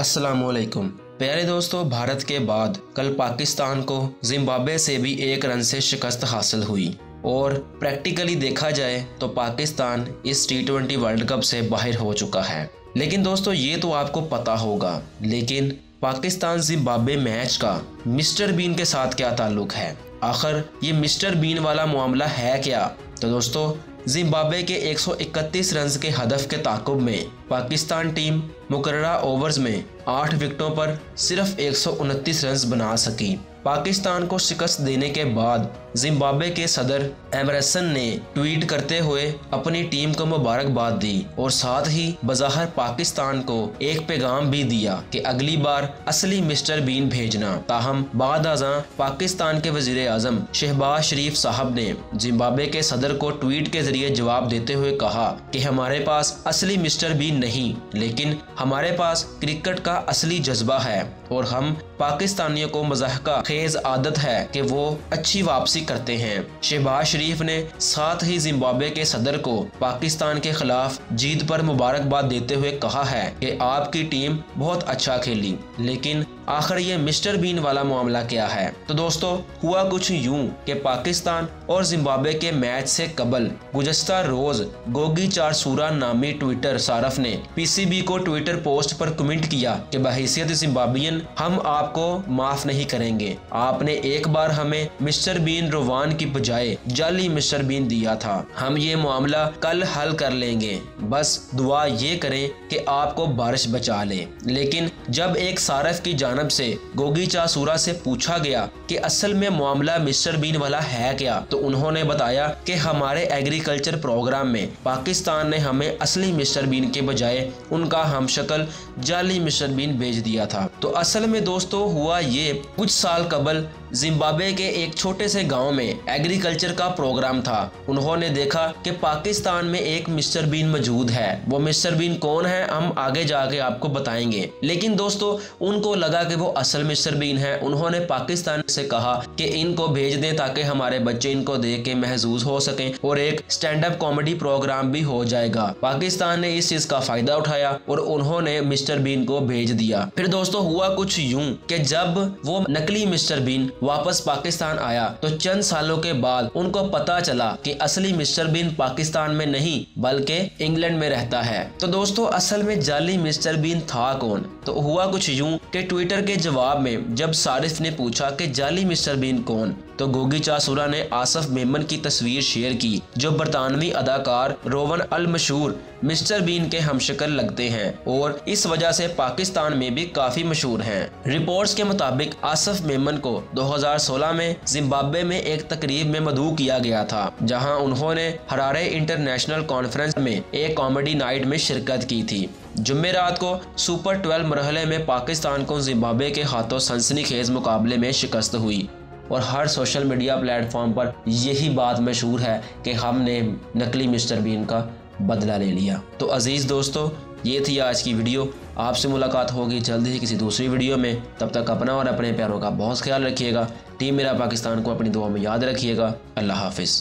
अस्सलामुअलैकुम प्यारे दोस्तों, भारत के बाद कल पाकिस्तान को जिम्बाब्वे से भी 1 रन से शिकस्त हासिल हुई और प्रैक्टिकली देखा जाए तो पाकिस्तान इस T20 वर्ल्ड कप से बाहर हो चुका है। लेकिन दोस्तों ये तो आपको पता होगा, लेकिन पाकिस्तान जिम्बाब्वे मैच का मिस्टर बीन के साथ क्या ताल्लुक है? आखिर ये मिस्टर बीन वाला मामला है क्या? तो दोस्तों जिम्बाब्वे के 131 रन के हदफ के ताक़ुब में पाकिस्तान टीम मुकर्ररा ओवर्स में 8 विकेटों पर सिर्फ 129 रन बना सकी। पाकिस्तान को शिकस्त देने के बाद जिम्बाब्वे के सदर एमरसन ने ट्वीट करते हुए अपनी टीम को मुबारकबाद दी और साथ ही बज़ाहिर पाकिस्तान को एक पैगाम भी दिया कि अगली बार असली मिस्टर बीन भेजना। ताहम बाद अज़ां पाकिस्तान के वज़ीर आज़म शहबाज शरीफ साहब ने जिम्बाब्वे के सदर को ट्वीट के जरिए जवाब देते हुए कहा कि हमारे पास असली मिस्टर बीन नहीं, लेकिन हमारे पास क्रिकेट का असली जज्बा है और हम पाकिस्तानियों को मज़ाहका खेज आदत है कि वो अच्छी वापसी करते हैं। शहबाज शरीफ ने साथ ही जिम्बाब्वे के सदर को पाकिस्तान के खिलाफ जीत पर मुबारकबाद देते हुए कहा है कि आपकी टीम बहुत अच्छा खेली, लेकिन आखिर ये मिस्टर बीन वाला मामला क्या है? तो दोस्तों हुआ कुछ यूं कि पाकिस्तान और जिम्बाब्वे के मैच से कबल गुज़श्ता रोज गोगी चारसूरा नामी ट्विटर सारफ ने पीसीबी को ट्विटर पोस्ट पर कमेंट किया कि बहैसियत जिम्बाब्वियन हम आपको माफ नहीं करेंगे। आपने एक बार हमें मिस्टर बीन रोवान की बजाय जाली मिस्टर बीन दिया था, हम ये मामला कल हल कर लेंगे, बस दुआ ये करें कि आपको बारिश बचा ले। लेकिन जब एक सारफ की जानब से गोगी चारसूरा से पूछा गया कि असल में मामला मिस्टर बीन वाला है क्या, तो उन्होंने बताया कि हमारे एग्रीकल्चर प्रोग्राम में पाकिस्तान ने हमें असली मिस्टर बीन के बजाय उनका हमशक्ल जाली मिस्टर बीन भेज दिया था। तो असल में दोस्तों हुआ ये, कुछ साल कबल जिम्बाब्वे के एक छोटे से गांव में एग्रीकल्चर का प्रोग्राम था। उन्होंने देखा कि पाकिस्तान में एक मिस्टर बीन मौजूद है। वो मिस्टर बीन कौन है हम आगे जाके आपको बताएंगे, लेकिन दोस्तों उनको लगा कि वो असल मिस्टर बीन है। उन्होंने पाकिस्तान से कहा कि इनको भेज दें ताकि हमारे बच्चे इनको देख के महसूस हो सकें और एक स्टैंड अप कॉमेडी प्रोग्राम भी हो जाएगा। पाकिस्तान ने इस चीज का फायदा उठाया और उन्होंने मिस्टर बीन को भेज दिया। फिर दोस्तों हुआ कुछ यूं कि जब वो नकली मिस्टर बीन वापस पाकिस्तान आया तो चंद सालों के बाद उनको पता चला कि असली मिस्टर बीन पाकिस्तान में नहीं बल्कि इंग्लैंड में रहता है। तो दोस्तों असल में जाली मिस्टर बीन था कौन? तो हुआ कुछ यूं कि ट्विटर के जवाब में जब सारिफ ने पूछा कि जाली मिस्टर बीन कौन, तो गोगी चारसूरा ने आसिफ मेमन की तस्वीर शेयर की जो बरतानवी अदाकार रोवन अल मशहूर मिस्टर बीन के हमशक्ल लगते हैं और इस वजह से पाकिस्तान में भी काफी मशहूर हैं। रिपोर्ट्स के मुताबिक आसिफ मेमन को 2016 में जिम्बाब्वे में एक तकरीब में मदऊ किया गया था, जहां उन्होंने हरारे इंटरनेशनल कॉन्फ्रेंस में एक कॉमेडी नाइट में शिरकत की थी। जुमेरात को सुपर 12 मरहले में पाकिस्तान को जिम्बाब्वे के हाथों सनसनीखेज मुकाबले में शिकस्त हुई और हर सोशल मीडिया प्लेटफॉर्म पर यही बात मशहूर है कि हमने नकली मिस्टर बीन का बदला ले लिया। तो अजीज़ दोस्तों ये थी आज की वीडियो। आपसे मुलाकात होगी जल्दी ही किसी दूसरी वीडियो में। तब तक अपना और अपने प्यारों का बहुत ख्याल रखिएगा। टीम मेरा पाकिस्तान को अपनी दुआ में याद रखिएगा। अल्लाह हाफिज़।